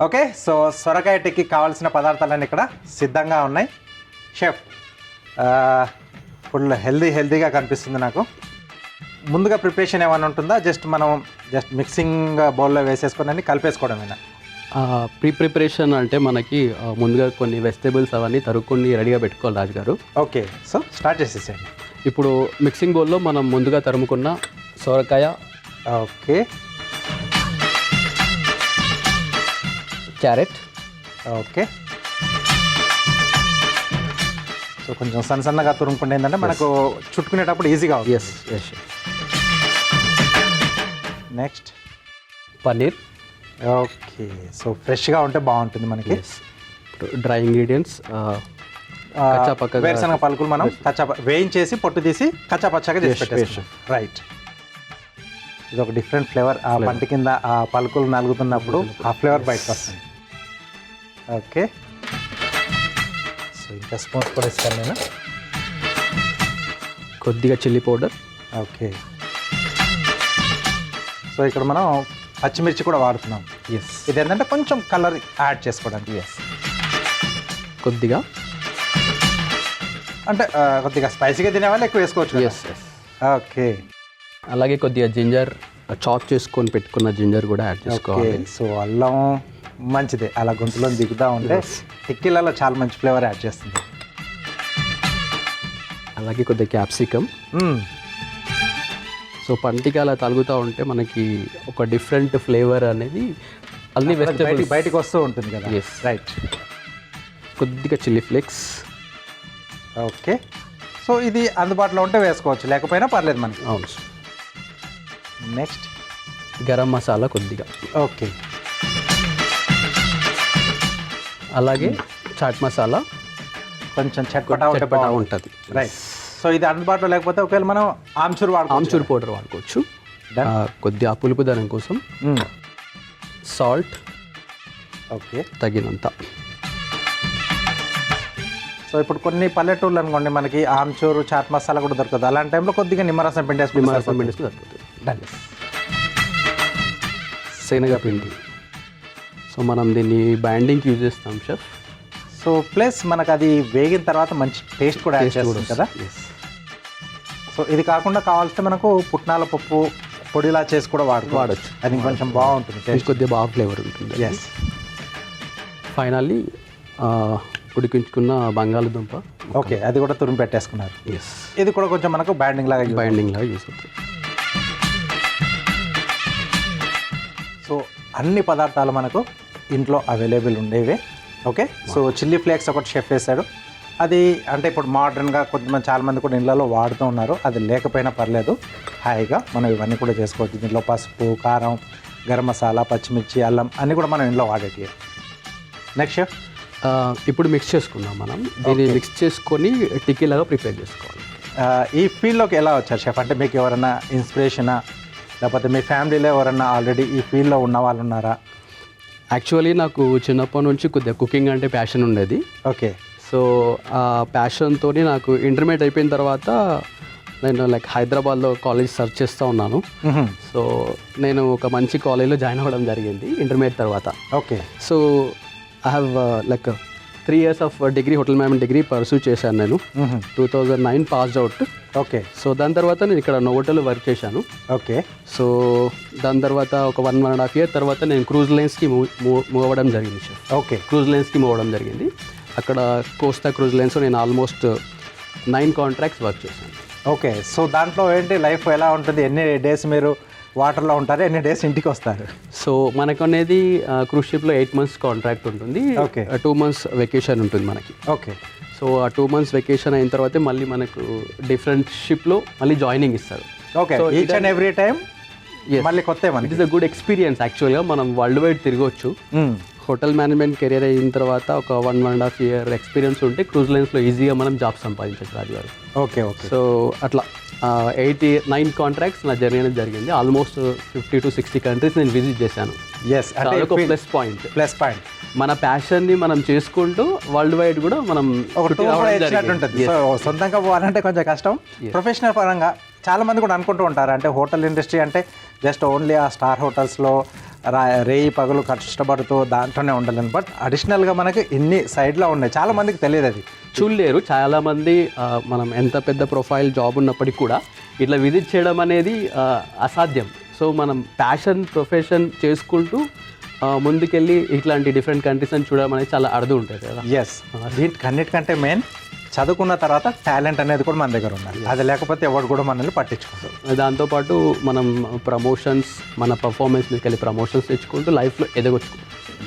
Okay, so సొరకాయ టిక్కి కావాల్సిన పదార్థాలన్నీ ఇక్కడ సిద్ధంగా ఉన్నాయి. షెఫ్ ఫుల్ హెల్దీగా కనిపిస్తుంది నాకు. ముందుగా ప్రిపరేషన్ ఏమైనా ఉంటుందా? జస్ట్ మిక్సింగ్ బౌల్లో వేసేసుకొని కలిపేసుకోవడమేనా? ప్రిపరేషన్ అంటే మనకి ముందుగా కొన్ని వెజిటేబుల్స్ అవన్నీ తరుక్కొని రెడీగా పెట్టుకోవాలి రాజు గారు. ఓకే, సో స్టార్ట్ చేసేసేయండి. ఇప్పుడు మిక్సింగ్ బౌల్లో మనం ముందుగా తరుముకున్న సొరకాయ, ఓకే, క్యారెట్, ఓకే. సో కొంచెం సన్నగా తురుముకుంటే ఏంటంటే మనకు చుట్టుకునేటప్పుడు ఈజీగా అవుతుంది. Yes yes. Next paneer. Okay, so ఫ్రెష్గా ఉంటే బాగుంటుంది మనకి. డ్రై ఇంగ్రీడియంట్స్, వేరుశనగ పలుకులు మనం వేయించేసి పొట్టు తీసి కచ్చాపచ్చాగా చేసి పెట్టేస్తాం. రైట్, ఇది ఒక డిఫరెంట్ ఫ్లేవర్. ఆ పంట కింద ఆ పలుకులు నలుగుతున్నప్పుడు ఆ ఫ్లేవర్ బయటకు వస్తుంది. ఓకే, సో ఇంకా స్పూన్స్ కూడా ఇస్తాను నేను. కొద్దిగా చిల్లీ పౌడర్. ఓకే, సో ఇక్కడ మనం పచ్చిమిర్చి కూడా వాడుతున్నాం. ఎస్, ఇది ఏంటంటే కొంచెం కలర్ యాడ్ చేసుకోవడానికి. ఎస్, కొద్దిగా అంటే కొద్దిగా స్పైసీగా తినేవాళ్ళు ఎక్కువ వేసుకోవచ్చు. Yes yes. ఓకే, అలాగే కొద్దిగా జింజర్, చాప్ చేసుకొని పెట్టుకున్న జింజర్ కూడా యాడ్ చేసుకోవాలి. సో అల్లం మంచిదే, అలా గొంతులో దిగుతూ ఉంటే టిక్కీలలో చాలా మంచి ఫ్లేవర్ యాడ్ చేస్తుంది. అలాగే కొద్దిగా క్యాప్సికమ్. సో పంటికి అలా తలుగుతూ ఉంటే మనకి ఒక డిఫరెంట్ ఫ్లేవర్ అనేది అన్ని వెజిటేబుల్స్ బయటికి వస్తూ ఉంటుంది కదా. Yes, right. కొద్దిగా చిల్లీ ఫ్లేక్స్. ఓకే, సో ఇది అందుబాటులో ఉంటే వేసుకోవచ్చు, లేకపోయినా పర్లేదు మనకి. అవును. నెక్స్ట్ గరం మసాలా కొద్దిగా. ఓకే, అలాగే చాట్ మసాలా కొంచెం చట్పటా ఉంటుంది. రైట్. సో ఇది అందుబాటులో లేకపోతే ఒకవేళ మనం ఆమ్చూర్ పౌడర్ వాడుకోవచ్చు. కొద్దిగా పులుపు దనం కోసం సాల్ట్. ఓకే, తగినంత. సో ఇప్పుడు కొన్ని పల్లెటూర్లు అనుకోండి మనకి ఆమ్చూరు చాట్ మసాలా కూడా దొరకదు. అలాంటి టైంలో కొద్దిగా నిమ్మరసం పిండేసుకుని సరిపోతుంది. శనగపిండి. సో మనం దీన్ని బైండింగ్కి యూజ్ చేస్తాం షెఫ్. సో ప్లస్ మనకు అది వేగిన తర్వాత మంచి టేస్ట్ కూడా యాడ్ చేస్తుంది కదా. సో ఇది కాకుండా కావాల్సిన మనకు పుట్నాల పప్పు పొడిలా చేసి కూడా వాడచ్చు. అది కొంచెం బాగుంటుంది, టేస్ట్ కొద్దిగా బాగా ఫ్లేవర్ ఉంటుంది. ఎస్. ఫైనల్లీ ఉడికించుకున్న బంగాళదుంప. ఓకే, అది కూడా తురిమి పెట్టేసుకున్నారు. ఎస్, ఇది కూడా కొంచెం మనకు బైండింగ్ లాగా యూస్ అవుతుంది. సో అన్ని పదార్థాలు మనకు ఇంట్లో అవైలబుల్ ఉండేవే. ఓకే, సో చిల్లీ ఫ్లేక్స్ ఒకటి షెఫ్ వేసాడు. అది అంటే ఇప్పుడు మోడర్న్గా కొంతమంది చాలామంది కూడా ఇళ్ళలో వాడుతూ ఉన్నారు. అది లేకపోయినా పర్లేదు, హాయిగా మనం ఇవన్నీ కూడా చేసుకోవచ్చు. దీంట్లో పసుపు, కారం, గరం మసాలా, పచ్చిమిర్చి, అల్లం అన్నీ కూడా మనం ఇంట్లో వాడేటివి. నెక్స్ట్ షెఫ్, ఇప్పుడు మిక్స్ చేసుకుందాం. మనం దీన్ని మిక్స్ చేసుకొని టిక్కీలాగా ప్రిపేర్ చేసుకోవాలి. ఈ ఫీల్డ్లోకి ఎలా వచ్చారు షెఫ్? అంటే మీకు ఎవరైనా ఇన్స్పిరేషనా, లేకపోతే మీ ఫ్యామిలీలో ఎవరైనా ఆల్రెడీ ఈ ఫీల్డ్లో ఉన్న వాళ్ళు ఉన్నారా? యాక్చువల్లీ నాకు చిన్నప్పటి నుంచి కొద్దిగా కుకింగ్ అంటే ప్యాషన్ ఉండేది. ఓకే, సో ఆ ప్యాషన్తో నాకు ఇంటర్మీడియట్ అయిపోయిన తర్వాత నేను హైదరాబాద్లో కాలేజ్ సర్చ్ చేస్తూ ఉన్నాను. సో నేను ఒక మంచి కాలేజ్లో జాయిన్ అవ్వడం జరిగింది ఇంటర్మీడియట్ తర్వాత. Okay, so I have 3 years of degree, hotel management degree pursue చేశాను నేను. 2009 పాస్డ్ అవుట్. ఓకే, సో దాని తర్వాత నేను ఇక్కడ నోవోటల్లో వర్క్ చేశాను. ఓకే. సో దాని తర్వాత ఒక 1.5 year తర్వాత నేను క్రూజ్ లైన్స్కి మూవ్ అవ్వడం జరిగింది సార్. ఓకే, క్రూజ్ లైన్స్కి మూవ్ అవ్వడం జరిగింది. అక్కడ కోస్తా క్రూజ్ లైన్స్ నేను ఆల్మోస్ట్ 9 contracts వర్క్ చేశాను. ఓకే, సో దాంట్లో ఏంటి లైఫ్ ఎలా ఉంటుంది? ఎన్ని డేస్ మీరు వాటర్లో ఉంటారు, ఎన్ని డేస్ ఇంటికి వస్తారు? సో మనకు అనేది క్రూజ్ షిప్లో 8 months కాంట్రాక్ట్ ఉంటుంది. ఓకే, 2 months వెకేషన్ ఉంటుంది మనకి. ఓకే. సో ఆ 2 months వెకేషన్ అయిన తర్వాత మళ్ళీ మనకు డిఫరెంట్ షిప్లో మళ్ళీ జాయినింగ్ ఇస్తారు. Okay, each and every time మళ్ళీ కొత్త. It is a good experience. యాక్చువల్గా మనం వరల్డ్ వైడ్ తిరగవచ్చు. హోటల్ మేనేజ్మెంట్ కెరీర్ అయిన తర్వాత ఒక 1.5 year ఎక్స్పీరియన్స్ ఉంటే క్రూజ్ లైన్స్లో ఈజీగా మనం జాబ్ సంపాదించవచ్చు రాజు గారు. Okay, okay. సో అట్లా 9 contracts నా జర్నీ అనేది జరిగింది. ఆల్మోస్ట్ 50 to 60 countries నేను విజిట్ చేశాను. ఎస్, అంటే ఒక ప్లస్ పాయింట్. మన ప్యాషన్ని మనం చేసుకుంటూ వరల్డ్ వైడ్ కూడా మనం ఉంటుంది. సో సొంతంగా పోవాలంటే కొంచెం కష్టం. ప్రొఫెషనల్ పరంగా చాలా మంది కూడా అనుకుంటూ ఉంటారు, అంటే హోటల్ ఇండస్ట్రీ అంటే జస్ట్ ఓన్లీ ఆ స్టార్ హోటల్స్లో రేయి పగలు కష్టపడుతూ దాంట్లోనే ఉండలేను. బట్ అడిషనల్గా మనకి ఇన్ని సైడ్లో ఉన్నాయి, చాలా మందికి తెలియదు అది. చూడలేరు చాలామంది. మనం ఎంత పెద్ద ప్రొఫైల్ జాబ్ ఉన్నప్పటికీ కూడా ఇట్లా విజిట్ చేయడం అనేది అసాధ్యం. సో మనం ప్యాషన్ ప్రొఫెషన్ చేసుకుంటూ ముందుకెళ్ళి ఇట్లాంటి డిఫరెంట్ కంట్రీస్ అని చూడడం అనేది చాలా అర్థం ఉంటుంది కదా. ఎస్, వీటికి అన్నిటికంటే మెయిన్ చదువుకున్న తర్వాత టాలెంట్ అనేది కూడా మన దగ్గర ఉండాలి. అది లేకపోతే ఎవరు కూడా మనల్ని పట్టించుకుంటారు. దాంతోపాటు మనం ప్రమోషన్స్, మన పర్ఫార్మెన్స్ మీదకి వెళ్ళి ప్రమోషన్స్ తెచ్చుకుంటూ లైఫ్లో ఎదగొచ్చు.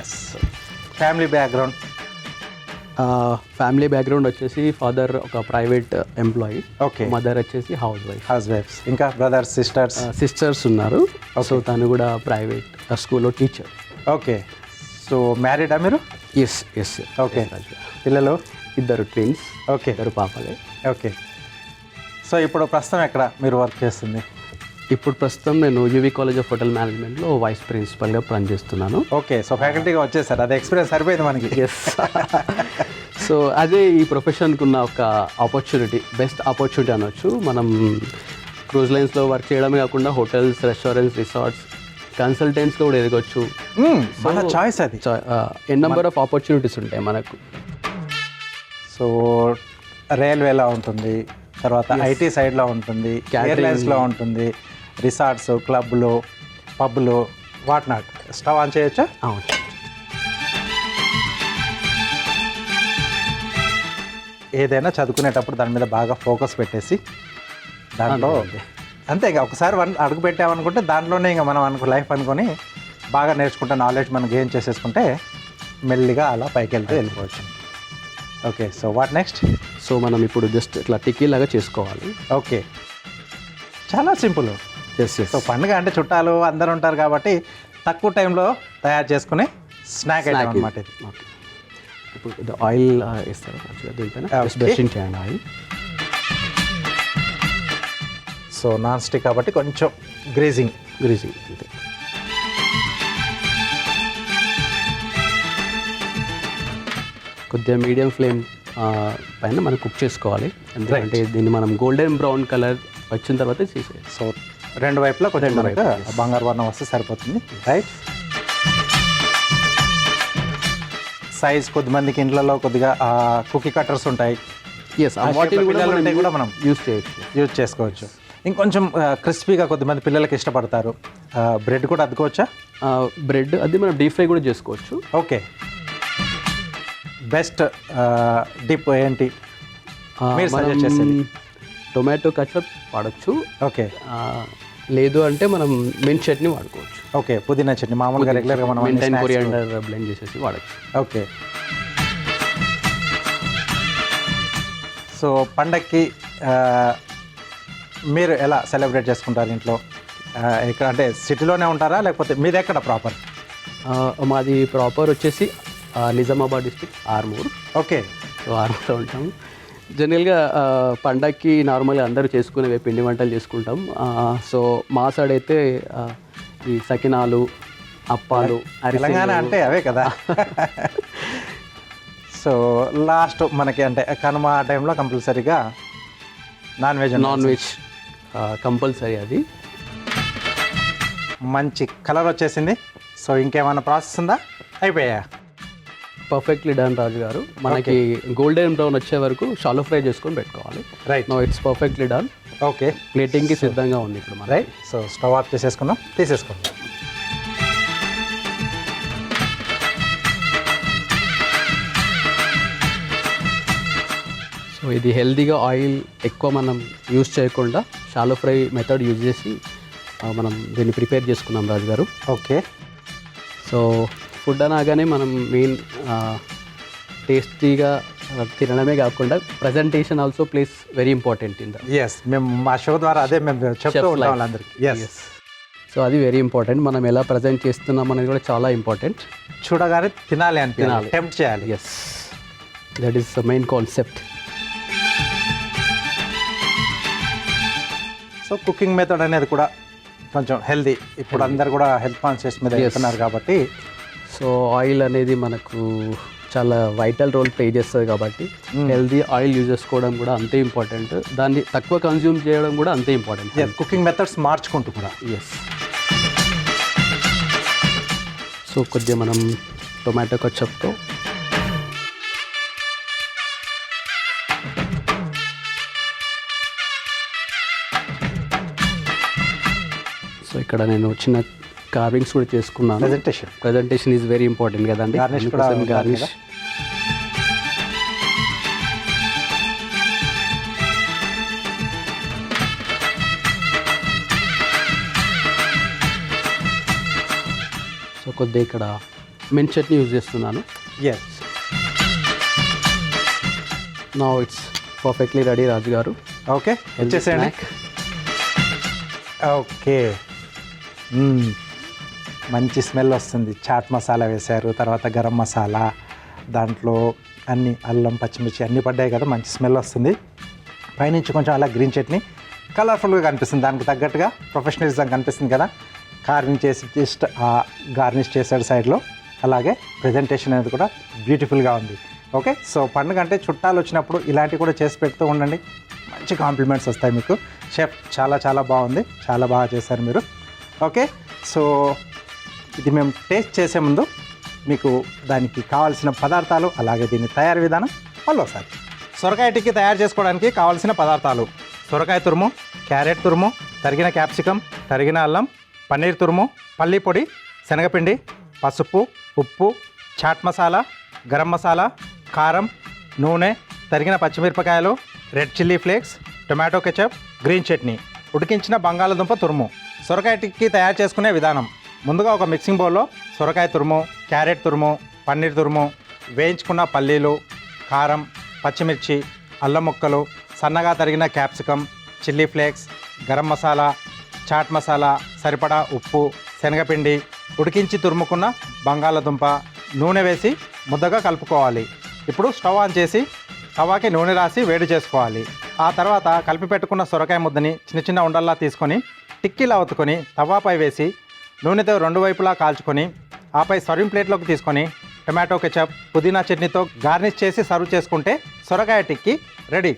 Yes. Family background. Family background వచ్చేసి ఫాదర్ ఒక ప్రైవేట్ ఎంప్లాయీ, ఓకే. మదర్ వచ్చేసి హౌస్ వైఫ్స్. ఇంకా బ్రదర్స్, సిస్టర్స్ ఉన్నారు. సో తను కూడా ప్రైవేట్ స్కూల్లో టీచర్. ఓకే. సో మ్యారీడా మీరు? ఎస్. ఓకే. పిల్లలు? ఇద్దరు ట్విన్స్. ఓకే. ఇద్దరు పాపలే. ఓకే. సో ఇప్పుడు ప్రస్తుతం ఎక్కడ మీరు వర్క్ చేస్తుంది? ఇప్పుడు ప్రస్తుతం నేను యూవీ కాలేజ్ ఆఫ్ హోటల్ మేనేజ్మెంట్లో వైస్ ప్రిన్సిపల్గా పనిచేస్తున్నాను. ఓకే. సో ఫ్యాకల్టీగా వచ్చేసారు, అదే ఎక్స్పీరియన్స్ సరిపోయింది మనకి. ఎస్. సో అదే ఈ ప్రొఫెషన్కి ఉన్న ఒక ఆపర్చునిటీ, బెస్ట్ ఆపర్చునిటీ అనొచ్చు. మనం క్రూజ్ లైన్స్లో వర్క్ చేయడమే కాకుండా హోటల్స్, రెస్టారెంట్స్, రిసార్ట్స్, కన్సల్టెంట్స్లో కూడా ఎదగొచ్చు. మన చాయిస్ అది. ఎన్ నెంబర్ ఆఫ్ ఆపర్చునిటీస్ ఉంటాయి మనకు. సో రైల్వేలో ఉంటుంది, తర్వాత ఐటీ సైడ్లో ఉంటుంది, ఎయిర్లైన్స్లో ఉంటుంది, రిసార్ట్స్, క్లబ్లు, పబ్లు, వాట్ నాట్. స్టవ్ ఆన్ చేయొచ్చా? అవును. ఏదైనా చదువుకునేటప్పుడు దాని మీద బాగా ఫోకస్ పెట్టేసి దాంట్లో అంతే, ఇంకా ఒకసారి అడుగు పెట్టామనుకుంటే దాంట్లోనే ఇంకా మనం లైఫ్ అనుకొని బాగా నేర్చుకుంటే నాలెడ్జ్ మనం గెయిన్ చేసేసుకుంటే మెల్లిగా అలా పైకి వెళ్ళిపోవచ్చు. Okay. So what next? So మనం ఇప్పుడు జస్ట్ ఇట్లా టిక్కీ లాగా చేసుకోవాలి. ఓకే, చాలా సింపుల్. ఎస్. సో పండుగ అంటే చుట్టాలు అందరూ ఉంటారు కాబట్టి తక్కువ టైంలో తయారు చేసుకునే స్నాక్ ఐటమ్ అన్నమాట ఇది. ఓకే. ఇప్పుడు ఇది ఆయిల్ వేస్తారు మంచిగా దీనిపైన బ్రషింగ్ చేయండి ఆయిల్. సో నాన్ స్టిక్ కాబట్టి కొంచెం గ్రేజింగ్ అంతే. కొద్దిగా మీడియం ఫ్లేమ్ పైన మనం కుక్ చేసుకోవాలి. ఎందుకంటే దీన్ని మనం గోల్డెన్ బ్రౌన్ కలర్ వచ్చిన తర్వాత తీసేయాలి. సో రెండు వైపులా కొంచెం బంగారు వర్ణం వస్తే సరిపోతుంది. రైట్. సైజ్ కొద్దిమందికి ఇంట్లో కొద్దిగా కుకీ కట్టర్స్ ఉంటాయి. ఎస్, వాటిని కూడా మనం యూజ్ చేసుకోవచ్చు. ఇంకొంచెం క్రిస్పీగా కొద్దిమంది పిల్లలకి ఇష్టపడతారు. బ్రెడ్ కూడా అద్దుకోవచ్చా? బ్రెడ్ అది మనం డీప్ ఫ్రై కూడా చేసుకోవచ్చు. ఓకే. బెస్ట్ డిప్ ఏంటి మీరు సజెస్ట్ చేసేది? టొమాటో కచప్ వాడచ్చు. ఓకే. లేదు అంటే మనం మింట్ చట్నీ వాడుకోవచ్చు. ఓకే. పుదీనా చట్నీ మామూలుగా రెగ్యులర్గా మనం కొరియాండర్ బ్లెండ్ చేసేసి వాడచ్చు. ఓకే. సో పండక్కి మీరు ఎలా సెలబ్రేట్ చేసుకుంటారు ఇంట్లో? ఇక్కడ అంటే సిటీలోనే ఉంటారా లేకపోతే మీది ఎక్కడ ప్రాపర్? మాది ప్రాపర్ వచ్చేసి Nizamabad district, Armoor. Okay. So ఆర్మూర్లో ఉంటాం. జనరల్గా పండగకి నార్మల్గా అందరూ చేసుకునేవి పిండి వంటలు చేసుకుంటాం. సో మా సైడ్ అయితే ఈ సకినాలు, అప్పాలు, తెలంగాణ అంటే అవే కదా. సో లాస్ట్ మనకి అంటే కనుమ టైంలో కంపల్సరీగా నాన్ వెజ్ కంపల్సరీ. అది మంచి కలర్ వచ్చేసింది. సో ఇంకేమైనా ప్రాసెస్ ఉందా? అయిపోయా? పర్ఫెక్ట్లీ డన్ రాజు గారు. మనకి గోల్డెన్ బ్రౌన్ వచ్చే వరకు షాలో ఫ్రై చేసుకొని పెట్టుకోవాలి. Right. No it's perfectly done. Okay. ప్లేటింగ్కి సిద్ధంగా ఉంది ఇప్పుడు మనం. రైట్. సో స్టవ్ ఆఫ్ చేసేసుకుందాం, తీసేసుకుందాం. సో ఇది హెల్తీగా ఆయిల్ ఎక్కువ మనం యూజ్ చేయకుండా షాలో ఫ్రై మెథడ్ యూజ్ చేసి మనం దీన్ని ప్రిపేర్ చేసుకున్నాం రాజు గారు. ఓకే. సో ఫుడ్ అనగానే మనం మెయిన్ టేస్టీగా తినడమే కాకుండా presentation also plays very important in the. Yes, మేము మా షో ద్వారా అదే మేము చెప్తూ ఉంటాం వాళ్ళందరికీ. ఎస్. సో అది వెరీ ఇంపార్టెంట్. మనం ఎలా ప్రజెంట్ చేస్తున్నాం అనేది కూడా చాలా ఇంపార్టెంట్. చూడగానే తినాలి అని తినాలి, టెంప్ట్ చేయాలి. Yes, that is the main concept. So cooking method అనేది కూడా కొంచెం హెల్దీ. ఇప్పుడు అందరు కూడా హెల్త్ కాన్షియస్ మీద వెళ్తున్నారు కాబట్టి సో ఆయిల్ అనేది మనకు చాలా వైటల్ రోల్ ప్లే చేస్తుంది కాబట్టి హెల్దీ ఆయిల్ యూజ్ చేసుకోవడం కూడా అంతే ఇంపార్టెంట్. దాన్ని తక్కువ కన్జ్యూమ్ చేయడం కూడా అంతే ఇంపార్టెంట్. కుకింగ్ మెథడ్స్ మార్చుకుంటూ కూడా. ఎస్. సో కొద్దిగా మనం టొమాటో కచ్చప్తో సో ఇక్కడ నేను చిన్న కార్వింగ్స్ కూడా చేసుకున్నాను. ప్రజెంటేషన్ ఈజ్ వెరీ ఇంపార్టెంట్ కదండి. గార్నిష్ సో కొద్దిగా ఇక్కడ మెంట్ చట్నీ యూజ్ చేస్తున్నాను. Yes, now it's perfectly ready Raju గారు. ఓకే వచ్చేసేయండి. ఓకే, మంచి స్మెల్ వస్తుంది. చాట్ మసాలా వేశారు, తర్వాత గరం మసాలా, దాంట్లో అన్ని అల్లం పచ్చిమిర్చి అన్నీ పడ్డాయి కదా, మంచి స్మెల్ వస్తుంది. పైనుంచి కొంచెం అలా గ్రీన్ చట్నీ కలర్ఫుల్గా కనిపిస్తుంది, దానికి తగ్గట్టుగా ప్రొఫెషనలిజం కనిపిస్తుంది కదా. కార్వింగ్ చేసి జస్ట్ గార్నిష్ చేశాడు సైడ్లో. అలాగే ప్రజెంటేషన్ అనేది కూడా బ్యూటిఫుల్గా ఉంది. ఓకే, సో పండుగ అంటే చుట్టాలు వచ్చినప్పుడు ఇలాంటివి కూడా చేసి పెడుతూ ఉండండి, మంచి కాంప్లిమెంట్స్ వస్తాయి మీకు. షెఫ్ చాలా చాలా బాగుంది, చాలా బాగా చేశారు మీరు. ఓకే, సో ఇది మేము టేస్ట్ చేసే ముందు మీకు దానికి కావాల్సిన పదార్థాలు అలాగే దీని తయారీ విధానం మళ్ళీ సొరకాయ టిక్కీ తయారు చేసుకోవడానికి కావాల్సిన పదార్థాలు: సొరకాయ తురుము, క్యారెట్ తురుము, తరిగిన క్యాప్సికమ్, తరిగిన అల్లం, పన్నీర్ తురుము, పల్లీ పొడి, శనగపిండి, పసుపు, ఉప్పు, చాట్ మసాలా, గరం మసాలా, కారం, నూనె, తరిగిన పచ్చిమిరపకాయలు, red chilli flakes, tomato ketchup, green chutney, ఉడికించిన బంగాళదుంప తురుము. సొరకాయ టిక్కీ తయారు చేసుకునే విధానం: ముందుగా ఒక మిక్సింగ్ బౌల్లో సొరకాయ తురుము, క్యారెట్ తురుము, పన్నీర్ తురుము, వేయించుకున్న పల్లీలు, కారం, పచ్చిమిర్చి, అల్లం ముక్కలు, సన్నగా తరిగిన capsicum, chilli flakes, garam masala, chaat masala, సరిపడా ఉప్పు, శనగపిండి, ఉడికించి తురుముకున్న బంగాళదుంప, నూనె వేసి ముద్దగా కలుపుకోవాలి. ఇప్పుడు స్టవ్ ఆన్ చేసి తవాకి నూనె రాసి వేడి చేసుకోవాలి. ఆ తర్వాత కలిపి పెట్టుకున్న సొరకాయ ముద్దని చిన్న చిన్న ఉండల్లా తీసుకొని టిక్కీలా ఒత్తుకొని తవాపై వేసి నూనెతో రెండు వైపులా కాల్చుకొని ఆపై సర్వింగ్ ప్లేట్లోకి తీసుకొని టొమాటో కెచప్, పుదీనా చట్నీతో గార్నిష్ చేసి సర్వ్ చేసుకుంటే సొరకాయ టిక్కీ రెడీ.